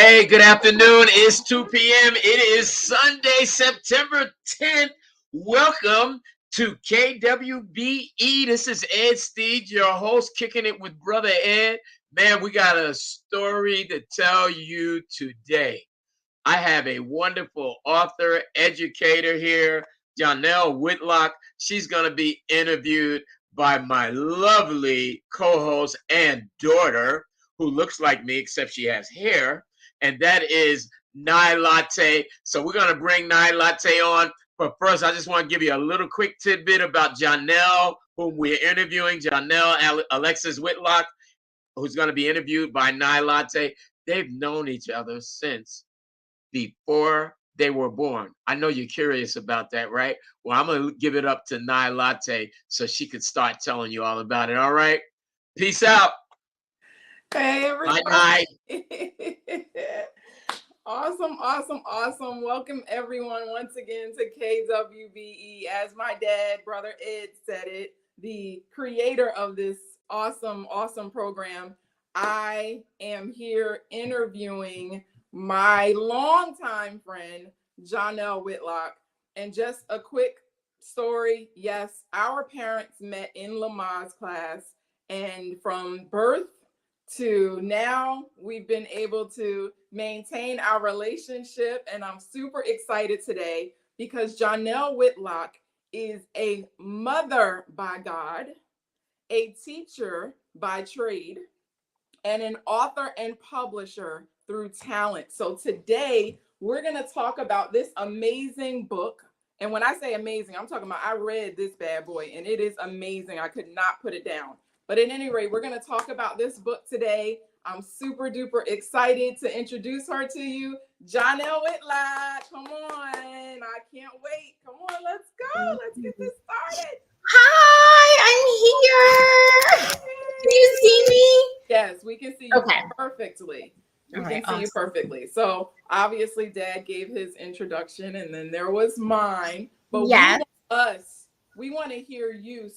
Hey, good afternoon. It's 2 p.m. It is Sunday, September 10th. Welcome to KWBE. This is Ed Steed, your host, kicking it with Brother Ed. Man, we got a story to tell you today. I have a wonderful author, educator here, Jonelle Whitlock. She's going to be interviewed by my lovely co-host and daughter, who looks like me, except she has hair, and that is Nye Latte. So we're going to bring Nye Latte on. But first, I just want to give you a little quick tidbit about Jonelle, whom we're interviewing, Jonelle Alexis Whitlock, who's going to be interviewed by Nye Latte. They've known each other since before they were born. I know you're curious about that, right? Well, I'm going to give it up to Nye Latte so she could start telling you all about it. All right? Peace out. Hey, everybody. Bye. Awesome. Welcome, everyone, once again to KWBE. As my dad, Brother Ed, said it, the creator of this awesome program. I am here interviewing my longtime friend, Jonelle Whitlock. And just a quick story. Yes, our parents met in Lamaze class, and from birth to now, we've been able to maintain our relationship, and I'm super excited today because Jonelle Whitlock is a mother by God, a teacher by trade, and an author and publisher through talent. So today, we're going to talk about this amazing book. And when I say amazing, I'm talking about I read this bad boy, and it is amazing. I could not put it down. But at any rate, we're going to talk about this book today. I'm super duper excited to introduce her to you. Jonelle Whitlock, come on. I can't wait. Come on, let's go. Let's get this started. Hi, I'm here. Can you see me? Yes, we can see you perfectly. We can see you perfectly. So obviously Dad gave his introduction and then there was mine. But yes. we want to hear you,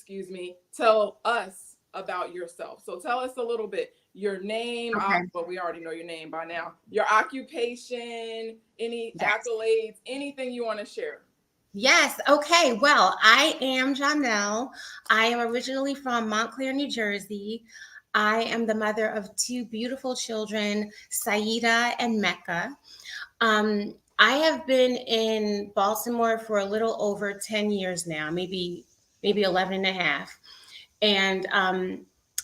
tell us about yourself. So tell us a little bit, your name, but we already know your name by now, your occupation, any accolades, anything you want to share. Yes. Okay. Well, I am Jonelle. I am originally from Montclair, New Jersey. I am the mother of two beautiful children, Saida and Mecca. I have been in Baltimore for a little over 10 years now, maybe 11 and a half. And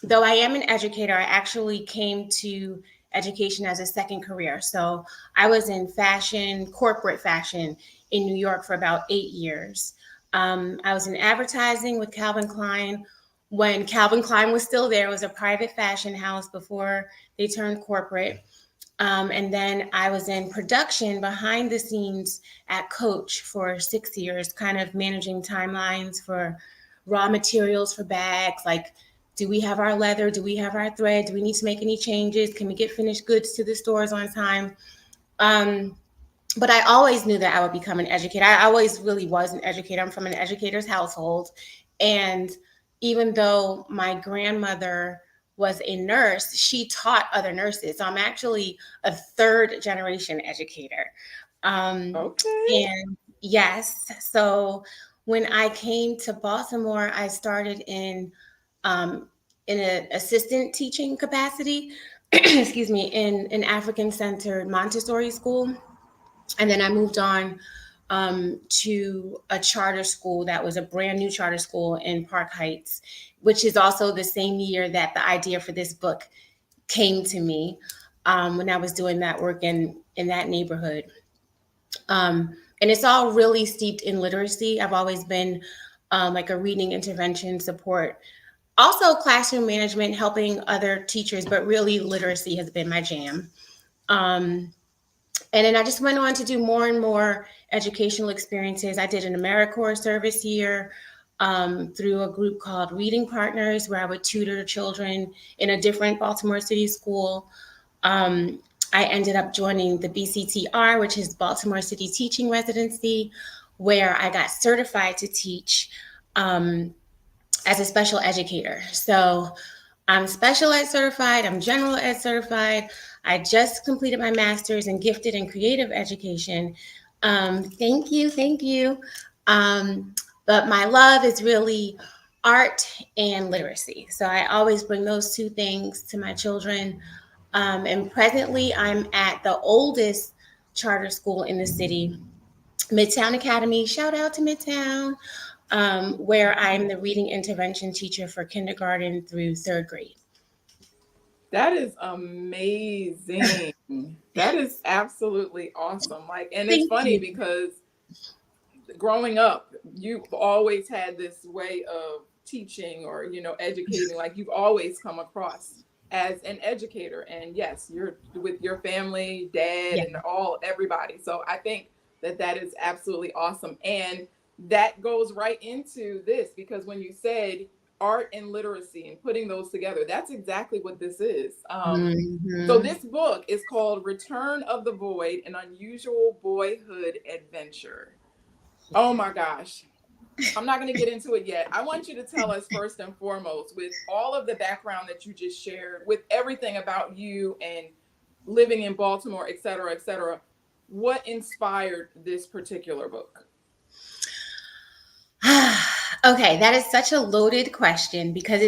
though I am an educator, I actually came to education as a second career. So I was in fashion, corporate fashion in New York for about 8 years. I was in advertising with Calvin Klein when Calvin Klein was still there. It was a private fashion house before they turned corporate. And then I was in production behind the scenes at Coach for 6 years, kind of managing timelines for raw materials for bags, like, do we have our leather? Do we have our thread? Do we need to make any changes? Can we get finished goods to the stores on time? But I always knew that I would become an educator. I always really was an educator. I'm from an educator's household. And even though my grandmother was a nurse, she taught other nurses. So I'm actually a third generation educator. And yes, so when I came to Baltimore, I started in an assistant teaching capacity, excuse me, in an African-centered Montessori school. And then I moved on to a charter school that was a brand new charter school in Park Heights, which is also the same year that the idea for this book came to me when I was doing that work in that neighborhood. And it's all really steeped in literacy. I've always been like a reading intervention support, also classroom management, helping other teachers, but really literacy has been my jam. And then I just went on to do more and more educational experiences. I did an AmeriCorps service year through a group called Reading Partners, where I would tutor children in a different Baltimore City school. I ended up joining the BCTR, which is Baltimore City Teaching Residency, where I got certified to teach as a special educator. So I'm special ed certified, I'm general ed certified, I just completed my master's in gifted and creative education. Thank you, thank you. But my love is really art and literacy. So I always bring those two things to my children. And presently, I'm at the oldest charter school in the city, Midtown Academy. Shout out to Midtown, where I'm the reading intervention teacher for kindergarten through third grade. That is amazing. That is absolutely awesome. Like, and it's Thank funny you. because growing up, you've always had this way of teaching or, educating. Like, you've always come across as an educator. And yes, you're with your family, dad, Yeah. and everybody. So I think that is absolutely awesome. And that goes right into this, because when you said art and literacy and putting those together, that's exactly what this is. So this book is called Return of the Void, An Unusual Boyhood Adventure. Oh my gosh. I'm not going to get into it yet. I want you to tell us first and foremost, with all of the background that you just shared, with everything about you and living in Baltimore, et cetera, what inspired this particular book? Okay, that is such a loaded question because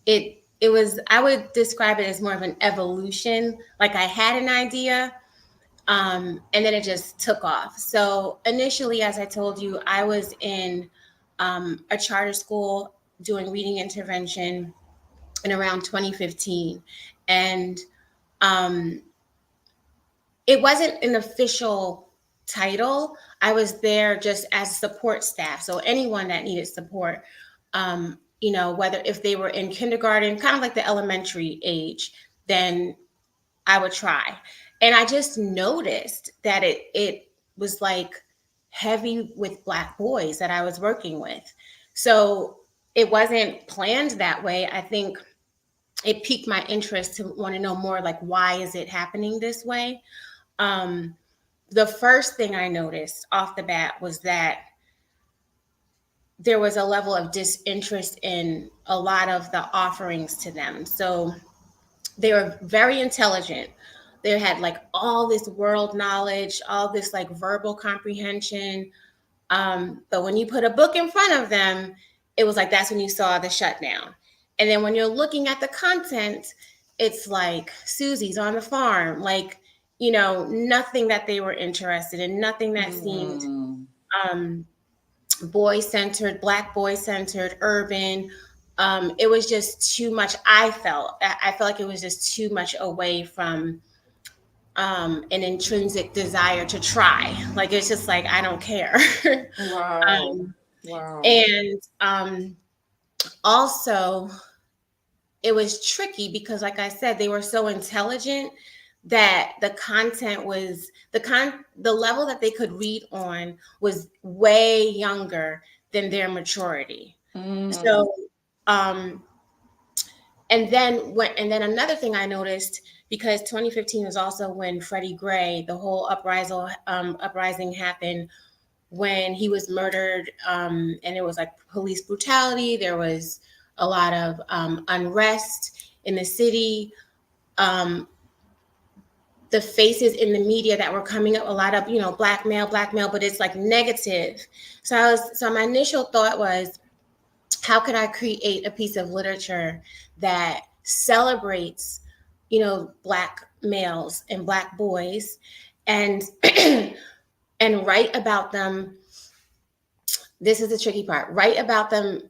it was, I would describe it as more of an evolution. Like I had an idea, and then it just took off. So initially, as I told you, I was in a charter school doing reading intervention in around 2015, and um, it wasn't an official title. I was there just as support staff. So anyone that needed support, whether if they were in kindergarten, kind of like the elementary age, then I would try. And I just noticed that it was like heavy with Black boys that I was working with. So it wasn't planned that way. I think it piqued my interest to want to know more, like, why is it happening this way? The first thing I noticed off the bat was that there was a level of disinterest in a lot of the offerings to them. So they were very intelligent. They had like all this world knowledge, all this like verbal comprehension. But when you put a book in front of them, it was like that's when you saw the shutdown. And then when you're looking at the content, it's like Susie's on the farm, like, nothing that they were interested in, nothing that seemed boy-centered, Black boy-centered, urban. It was just too much. I felt like it was just too much away from an intrinsic desire to try. Like, it's just like, I don't care. Wow. Wow. And also, it was tricky because, like I said, they were so intelligent that the content was the level that they could read on was way younger than their maturity. So, and then another thing I noticed, because 2015 was also when Freddie Gray, the whole uprising happened, when he was murdered, and it was like police brutality. There was a lot of unrest in the city. The faces in the media that were coming up, a lot of, black male, but it's like negative. So my initial thought was, how could I create a piece of literature that celebrates, Black males and Black boys, and and write about them. This is the tricky part. Write about them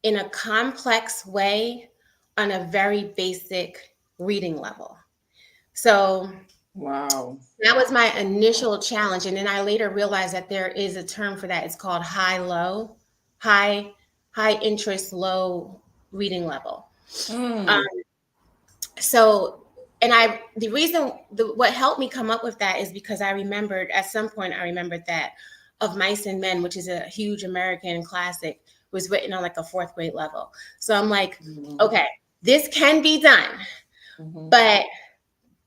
in a complex way on a very basic reading level. So wow, that was my initial challenge. And then I later realized that there is a term for that. It's called high interest, low reading level. So, and what helped me come up with that is because I remembered that Of Mice and Men, which is a huge American classic, was written on like a fourth grade level. So I'm like, okay, this can be done. But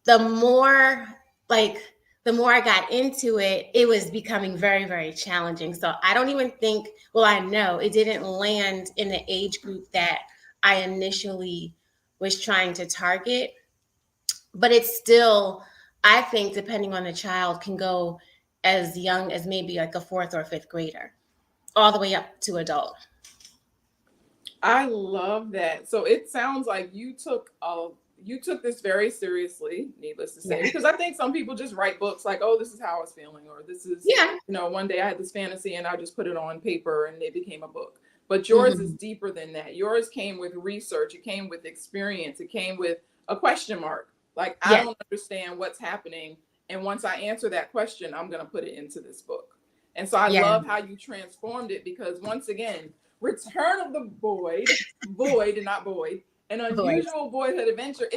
the more I got into it, it was becoming very, very challenging. So I don't even think, I know it didn't land in the age group that I initially was trying to target. but it's still, I think, depending on the child, can go as young as maybe like a fourth or fifth grader, all the way up to adult. I love that. So it sounds like you took this very seriously, needless to say, Yeah. because I think some people just write books like, oh, this is how I was feeling, or this is, Yeah. one day I had this fantasy and I just put it on paper and it became a book. But yours is Mm-hmm. deeper than that. Yours came with research, it came with experience, it came with a question mark. Like, I Yeah. don't understand what's happening. And once I answer that question, I'm going to put it into this book. And so I Yeah. love how you transformed it, because once again, Return of the Void and not Boyd, an Voice. unusual boyhood adventure.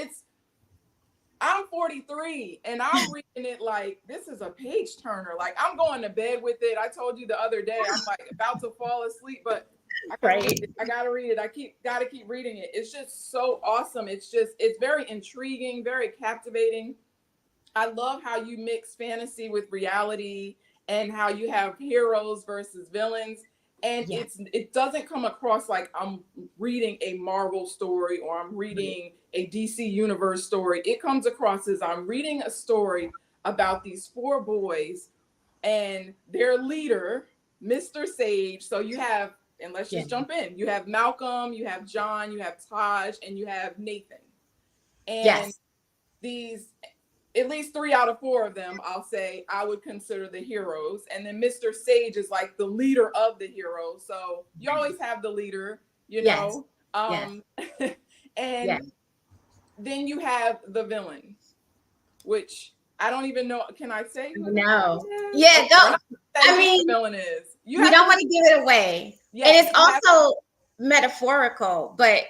I'm 43 and I'm reading it like this is a page turner. Like, I'm going to bed with it. I told you the other day, I'm like about to fall asleep, but I gotta Right. read it. I gotta read it. Gotta keep reading it. It's just so awesome. It's very intriguing, very captivating. I love how you mix fantasy with reality and how you have heroes versus villains. And Yeah. it doesn't come across like I'm reading a Marvel story or I'm reading a DC Universe story. It comes across as I'm reading a story about these four boys and their leader, Mr. Sage. So you have, and let's just jump in. You have Malcolm, you have John, you have Taj, and you have Nathan. And Yes. these, at least 3 out of 4 of them, I'll say I would consider the heroes. And then Mr. Sage is like the leader of the heroes. So you always have the leader, Yes. and Yes. then you have the villain, which I don't even know. Can I say who the No. villain is? Yeah. Okay, No. we're not gonna say who the villain is. We don't want to give it away. Yes, and it's also metaphorical, but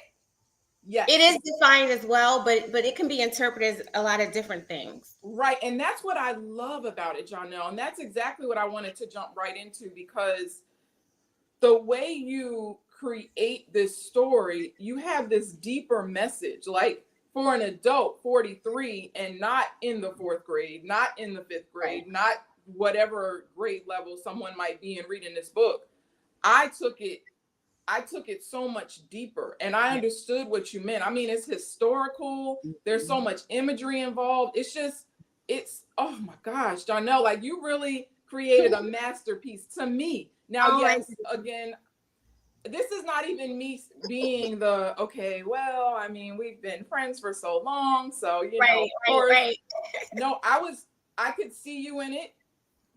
yes, it is defined as well, but it can be interpreted as a lot of different things. right. And that's what I love about it, Jonelle. And that's exactly what I wanted to jump right into, because the way you create this story, you have this deeper message. Like, for an adult, 43, and not in the 4th grade, not in the 5th grade, not whatever grade level someone might be in reading this book, I took it so much deeper, and I understood what you meant. I mean, it's historical. There's so much imagery involved. It's oh my gosh, Jonelle, like, you really created a masterpiece to me. Now, yes, again, this is not even me being the, okay, well, I mean, we've been friends for so long, so of course. Right. No, I could see you in it,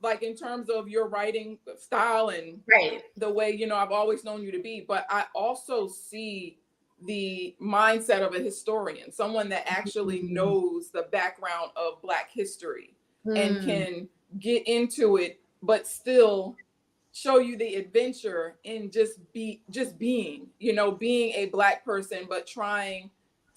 like, in terms of your writing style and the way, I've always known you to be. But I also see the mindset of a historian, someone that actually knows the background of Black history and can get into it, but still show you the adventure in just being, being a Black person, but trying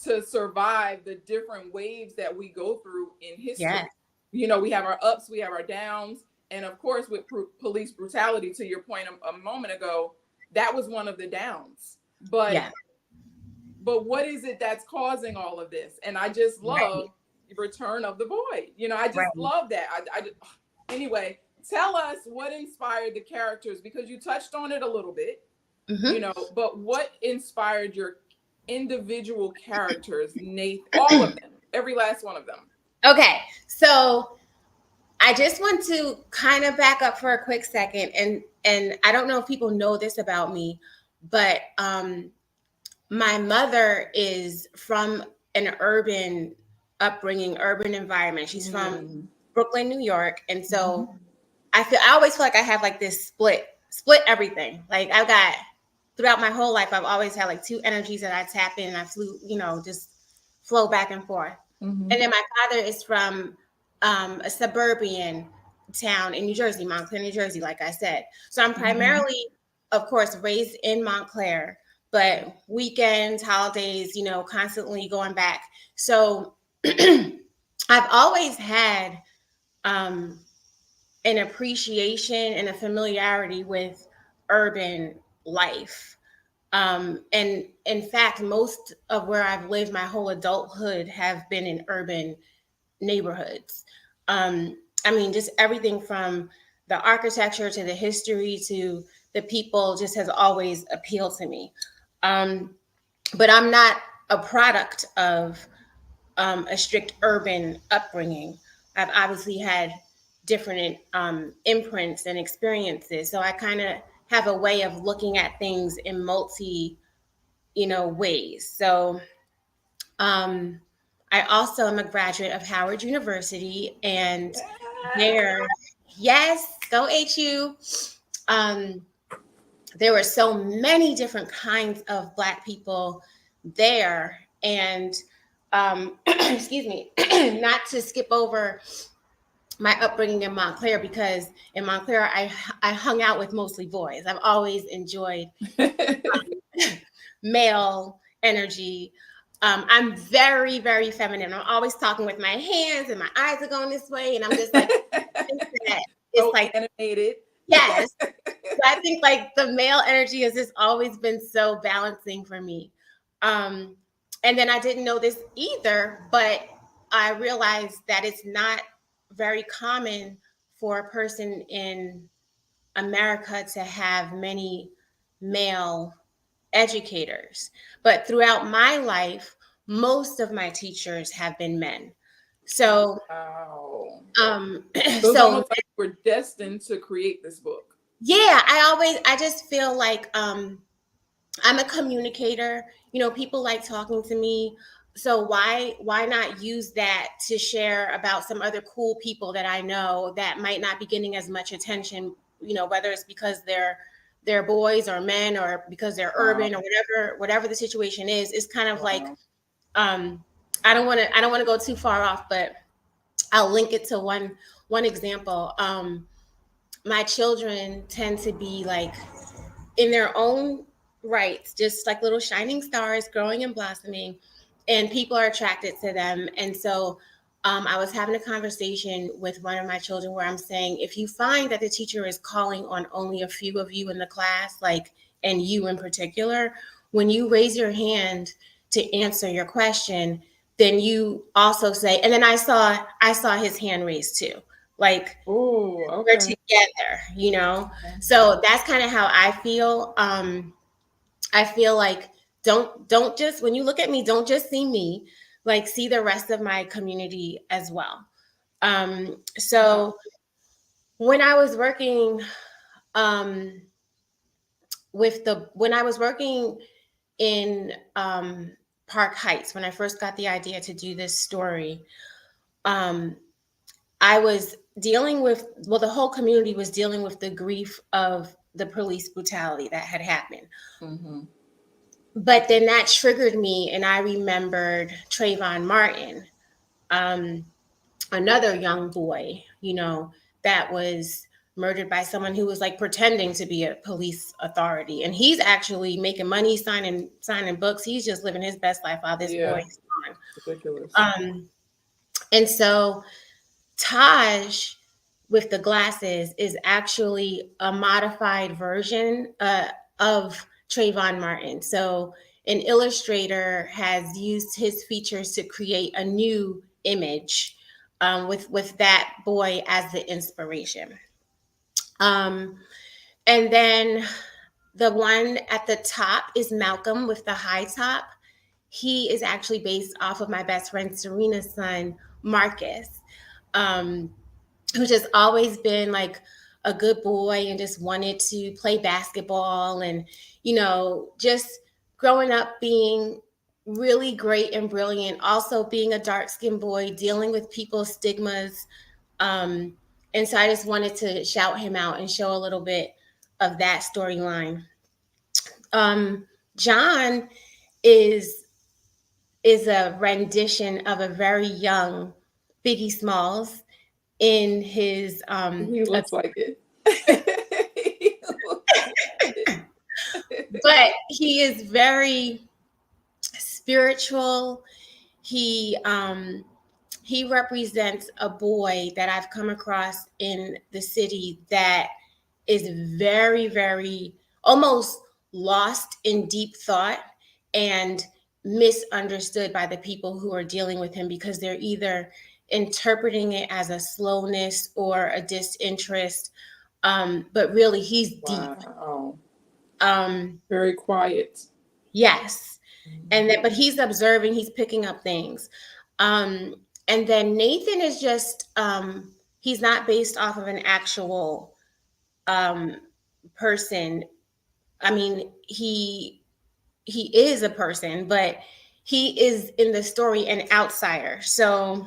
to survive the different waves that we go through in history. We have our ups, we have our downs. And of course, with police brutality, to your point a moment ago, that was one of the downs. But what is it that's causing all of this? And I just love Return of the Void. I just love that. Anyway, tell us what inspired the characters, because you touched on it a little bit, but what inspired your individual characters, Nathan, all of them, every last one of them? Okay, so I just want to kind of back up for a quick second, and I don't know if people know this about me, but my mother is from an urban upbringing, urban environment. She's from Brooklyn, New York, and so I always feel like I have like this split everything. Like, I've got, throughout my whole life, I've always had like two energies that I tap in and I just flow back and forth. And then my father is from a suburban town in New Jersey, Montclair, New Jersey, like I said. So I'm primarily, of course, raised in Montclair, but weekends, holidays, constantly going back. So I've always had an appreciation and a familiarity with urban life. And in fact, most of where I've lived my whole adulthood have been in urban neighborhoods. I mean, just everything from the architecture to the history to the people just has always appealed to me. But I'm not a product of a strict urban upbringing. I've obviously had different imprints and experiences, so I kind of have a way of looking at things in multi, ways. So um, I also am a graduate of Howard University, and there, yes, go HU. Um, there were so many different kinds of Black people there, and excuse me, not to skip over my upbringing in Montclair, because in Montclair I hung out with mostly boys. I've always enjoyed male energy. I'm very, very feminine. I'm always talking with my hands, and my eyes are going this way, and I'm just like, it's so like animated. yes. So I think like the male energy has just always been so balancing for me. And then I didn't know this either, but I realized that it's not very common for a person in America to have many male educators. But throughout my life, most of my teachers have been men. So, Wow. um, So it's so almost like we're destined to create this book. yeah, I just feel like I'm a communicator. People like talking to me. So why not use that to share about some other cool people that I know that might not be getting as much attention, whether it's because they're boys or men, or because they're urban, or whatever the situation is. It's kind of like I don't want to go too far off, but I'll link it to one example. My children tend to be like in their own rights, just like little shining stars growing and blossoming, and people are attracted to them. And so I was having a conversation with one of my children where I'm saying, if you find that the teacher is calling on only a few of you in the class, like, and you in particular, when you raise your hand to answer your question, then you also say, and then I saw his hand raised too. Like, oh, okay. we're together. So that's kind of how I feel. I feel like don't just, when you look at me, don't just see me, like, see the rest of my community as well. So when I was working when I was working in Park Heights, when I first got the idea to do this story, I was dealing with, the whole community was dealing with the grief of the police brutality that had happened. Mm-hmm. But then that triggered me, and I remembered Trayvon Martin, another young boy, that was murdered by someone who was like pretending to be a police authority. And he's actually making money, signing books. He's just living his best life while this boy is gone. Ridiculous. And so Taj with the glasses is actually a modified version of Trayvon Martin. So an illustrator has used his features to create a new image with that boy as the inspiration. And then the one at the top is Malcolm with the high top. He is actually based off of my best friend Serena's son, Marcus, who's just always been like a good boy and just wanted to play basketball, and just growing up being really great and brilliant, also being a dark-skinned boy, dealing with people's stigmas. And so I just wanted to shout him out and show a little bit of that storyline. John is a rendition of a very young Biggie Smalls in his he looks like it. But he is very spiritual. He represents a boy that I've come across in the city that is very, very almost lost in deep thought and misunderstood by the people who are dealing with him, because they're either interpreting it as a slowness or a disinterest. But really he's deep. Very quiet. Yes. And that, but he's observing, he's picking up things. And then Nathan is just he's not based off of an actual person. I mean, he is a person, but he is in the story an outsider. So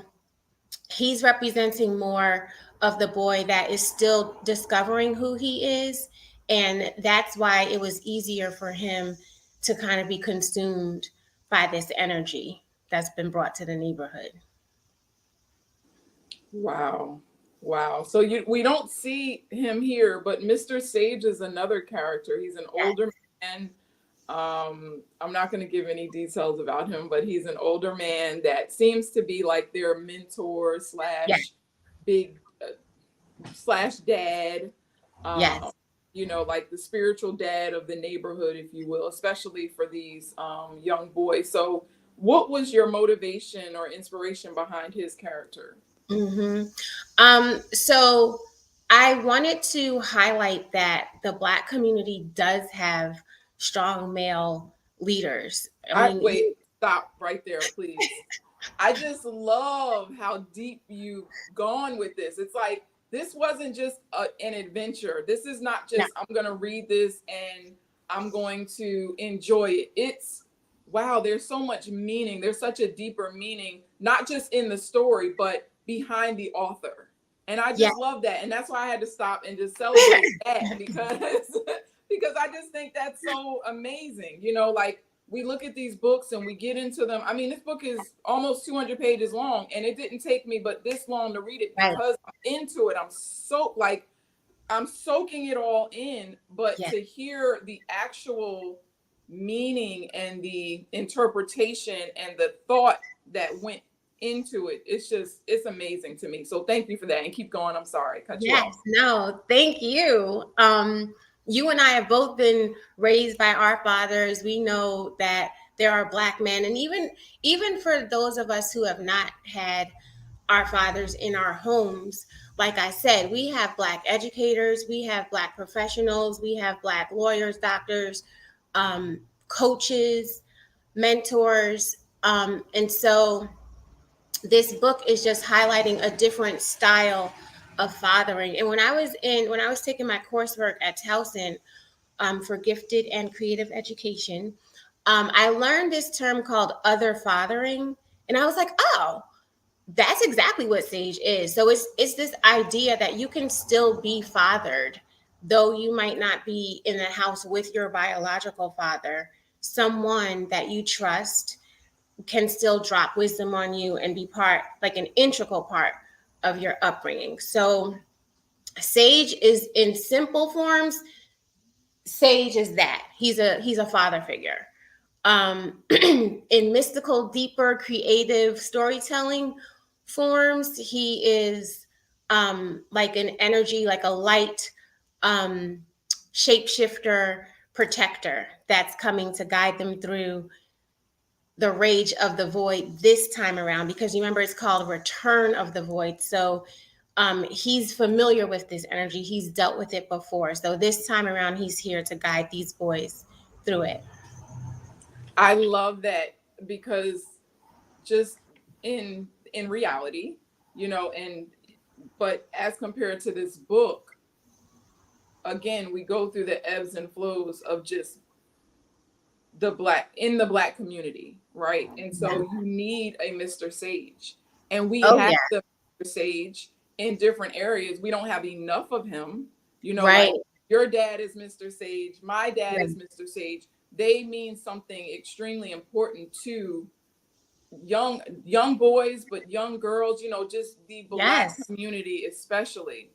he's representing more of the boy that is still discovering who he is. And that's why it was easier for him to kind of be consumed by this energy that's been brought to the neighborhood. Wow. Wow. So we don't see him here, but Mr. Sage is another character. He's an older man. I'm not going to give any details about him, but he's an older man that seems to be like their mentor slash big slash dad. Yes. You know, like the spiritual dad of the neighborhood, if you will, especially for these young boys. So what was your motivation or inspiration behind his character? So I wanted to highlight that the Black community does have strong male leaders. Wait, stop right there, please. I just love how deep you've gone with this. It's like, this wasn't just an adventure. This is not just, I'm going to read this and I'm going to enjoy it. It's, wow, there's so much meaning. There's such a deeper meaning, not just in the story, but behind the author. And I just love that. And that's why I had to stop and just celebrate that because I just think that's so amazing. You know, like we look at these books and we get into them. I mean, this book is almost 200 pages long and it didn't take me but this long to read it because I'm into it. I'm soaking it all in, but to hear the actual meaning and the interpretation and the thought that went into it, it's amazing to me. So thank you for that and keep going. I'm sorry. Cut you off. No, thank you. You and I have both been raised by our fathers. We know that there are Black men, and even for those of us who have not had our fathers in our homes, like I said, we have Black educators, we have Black professionals, we have Black lawyers, doctors, coaches, mentors, and so this book is just highlighting a different style of fathering. And when I was taking my coursework at Towson for gifted and creative education, I learned this term called other fathering, and I was like, oh, that's exactly what Sage is. So it's this idea that you can still be fathered, though you might not be in the house with your biological father. Someone that you trust can still drop wisdom on you and be part, like an integral part of your upbringing. So Sage is, in simple forms, Sage is that. He's a father figure. In mystical, deeper, creative storytelling forms, he is like an energy, like a light shapeshifter protector that's coming to guide them through the rage of the void this time around, because remember, it's called Return of the Void. So he's familiar with this energy. He's dealt with it before. So this time around, he's here to guide these boys through it. I love that, because just in reality, you know, but as compared to this book, again, we go through the ebbs and flows of just the Black community, right? And so you need a Mr. Sage, and we have the Mr. Sage in different areas. We don't have enough of him, you know, like your dad is Mr. Sage, my dad is Mr. Sage. They mean something extremely important to young boys, but young girls, you know, just the Black community especially.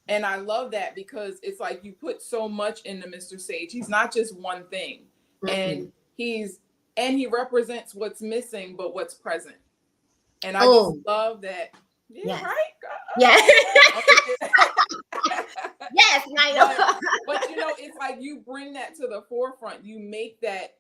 And I love that, because it's like you put so much into Mr. Sage. He's not just one thing. And he represents what's missing, but what's present. And I just love that. Right? Yes, but you know, it's like you bring that to the forefront. You make that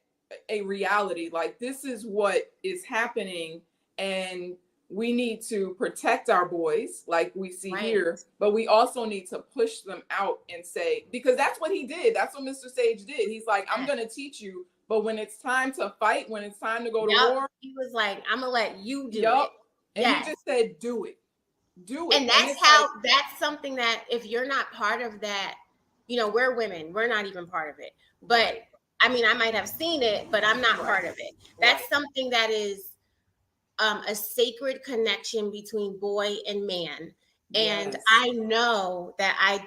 a reality. Like, this is what is happening. And we need to protect our boys like we see Right. here, but we also need to push them out and say, because that's what he did. That's what Mr. Sage did. He's like, I'm going to teach you, but when it's time to fight, when it's time to go to war, he was like, I'm gonna let you do it. And he just said, do it. Do it. And that's how, that's something that if you're not part of that, you know, we're women, we're not even part of it. But I mean, I might have seen it, but I'm not part of it. That's something that is a sacred connection between boy and man. And I know that I'm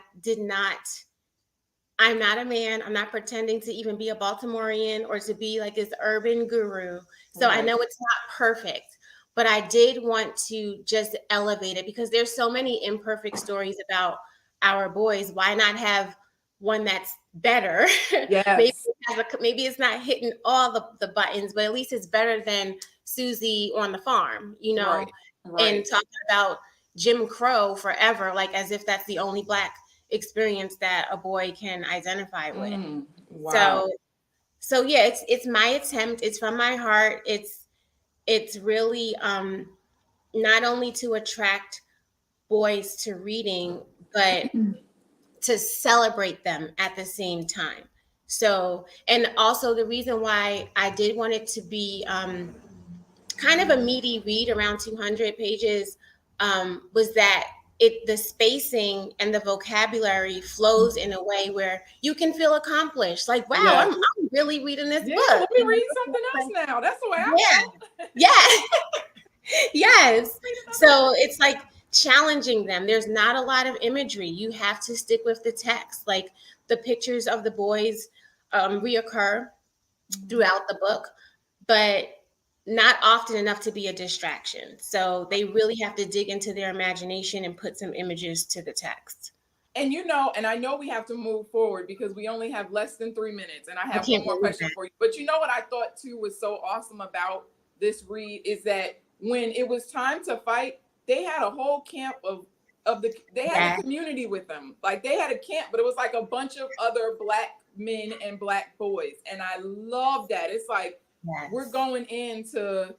not a man. I'm not pretending to even be a Baltimorean or to be like this urban guru. So I know it's not perfect, but I did want to just elevate it because there's so many imperfect stories about our boys. Why not have one that's better? Maybe it's not hitting all the buttons, but at least it's better than Susie on the farm, you know, and talking about Jim Crow forever, like as if that's the only Black experience that a boy can identify with. So yeah, it's my attempt. It's from my heart. It's really not only to attract boys to reading, but to celebrate them at the same time. So, and also the reason why I did want it to be kind of a meaty read, around 200 pages, was that the spacing and the vocabulary flows in a way where you can feel accomplished. Like, wow, I'm really reading this book. Let me read something else now. That's the way I feel. Yes. So it's like challenging them. There's not a lot of imagery. You have to stick with the text. Like the pictures of the boys reoccur throughout the book, but not often enough to be a distraction. So they really have to dig into their imagination and put some images to the text. And you know, and I know we have to move forward because we only have less than 3 minutes. And I have one more question for you. But you know what I thought too was so awesome about this read is that when it was time to fight, they had a whole camp they had a community with them. Like they had a camp, but it was like a bunch of other Black men and Black boys. And I love that. It's like, we're going in to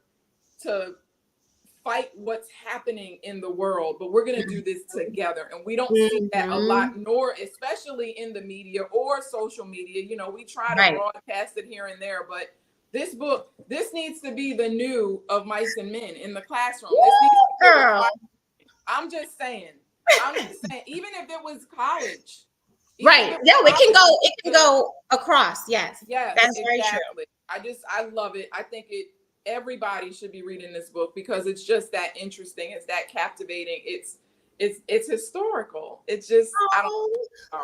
fight what's happening in the world, but we're going to do this together. And we don't see that a lot, nor especially in the media or social media. You know, we try to broadcast it here and there, but this book, this needs to be the new of Mice and Men in the classroom. This needs to be I'm just saying, even if it was college. It can go across. Yes, that's very true. I love it. I think everybody should be reading this book because it's just that interesting. It's that captivating. It's historical. It's just, all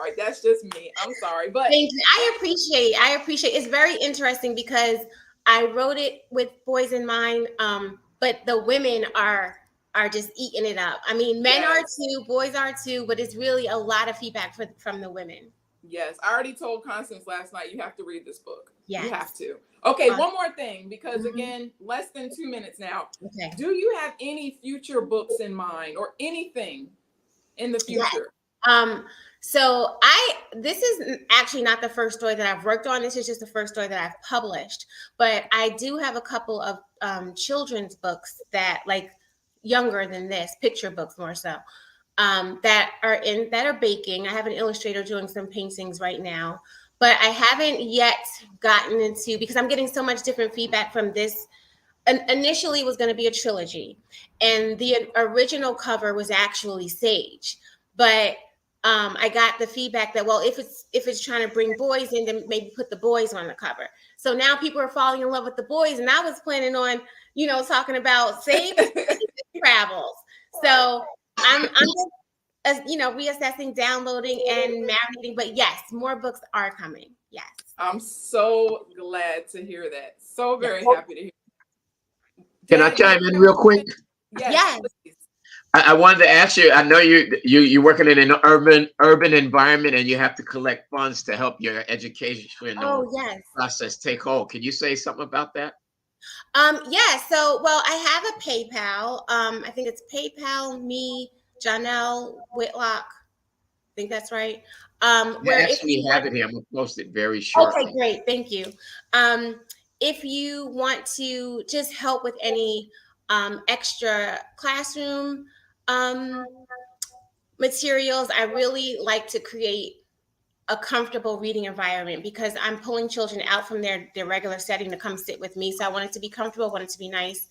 right, that's just me. I'm sorry, but thank you. I appreciate. It's very interesting because I wrote it with boys in mind, but the women are just eating it up. I mean, men are too, boys are too, but it's really a lot of feedback from the women. Yes, I already told Constance last night, you have to read this book. Yes. You have to. Okay, one more thing, because again, less than 2 minutes now. Okay. Do you have any future books in mind or anything in the future? So this is actually not the first story that I've worked on. This is just the first story that I've published, but I do have a couple of children's books that, like, younger than this, picture books more so, that are baking. I have an illustrator doing some paintings right now, but I haven't yet gotten into, because I'm getting so much different feedback from this. And initially it was going to be a trilogy, and the original cover was actually Sage, but I got the feedback that, well, if it's trying to bring boys in, then maybe put the boys on the cover. So now people are falling in love with the boys, and I was planning on, talking about Sage travels. So I'm just, reassessing, downloading, and marinating. But yes, more books are coming. Yes. I'm so glad to hear that. So very happy to hear. Can I chime in real quick? Yes. I wanted to ask you, I know you're working in an urban environment and you have to collect funds to help your educational process take hold. Can you say something about that? So, well, I have a PayPal. I think it's PayPal me, Jonelle Whitlock. I think that's right. Where actually have it here. I'm going to post it very shortly. Okay, great. Thank you. If you want to just help with any extra classroom materials. I really like to create a comfortable reading environment because I'm pulling children out from their regular setting to come sit with me. So I want it to be comfortable, I want it to be nice.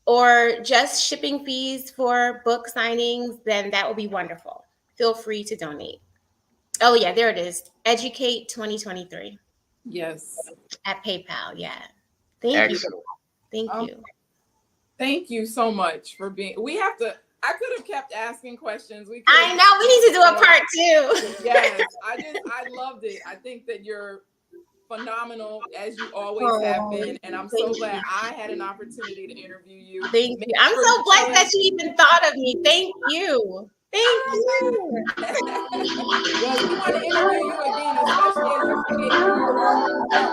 Or just shipping fees for book signings, then that will be wonderful. Feel free to donate. Oh yeah, there it is. Educate 2023. Yes. At PayPal. Yeah. Thank you. Excellent. Thank you. Thank you so much for being. I could have kept asking questions. I know we need to do a part 2. Yes, I loved it. I think that you're phenomenal as you always have been, and I'm so glad I had an opportunity to interview you. Thank you. I'm so blessed that you even thought of me. Thank you. Thank you. Well, we want to interview you again, especially as you create more art for us,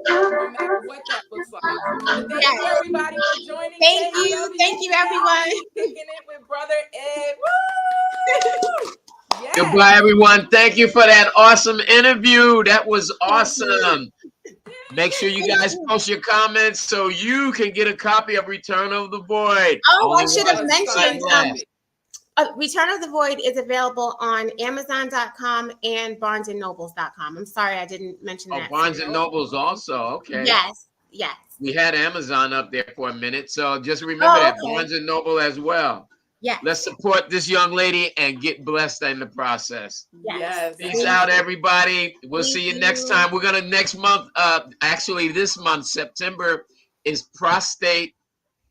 no matter what that looks like. But thank you, everybody, for joining. Thank you. Thank you, everyone. Kicking it with Brother Ed. Woo! Yes. Goodbye, everyone. Thank you for that awesome interview. That was awesome. Make sure you guys post your comments so you can get a copy of Return of the Void. Oh, I should have mentioned Return of the Void is available on Amazon.com and BarnesandNobles.com. I'm sorry I didn't mention that. Oh, Barnes and Nobles also. Okay. Yes. We had Amazon up there for a minute, so just remember that Barnes and Noble as well. Yeah. Let's support this young lady and get blessed in the process. Yes. Peace out, everybody. We'll see you next time. We're gonna next month. Actually, this month, September, is Prostate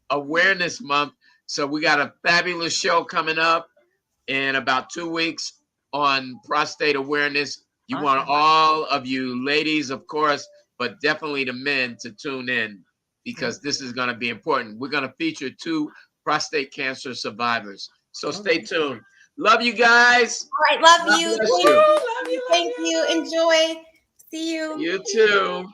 Awareness Month. So we got a fabulous show coming up in about 2 weeks on prostate awareness. You want all of you ladies, of course, but definitely the men to tune in because this is going to be important. We're going to feature 2 prostate cancer survivors. So stay tuned. Love you guys. All right. Love you. Thank you. Enjoy. See you. You too.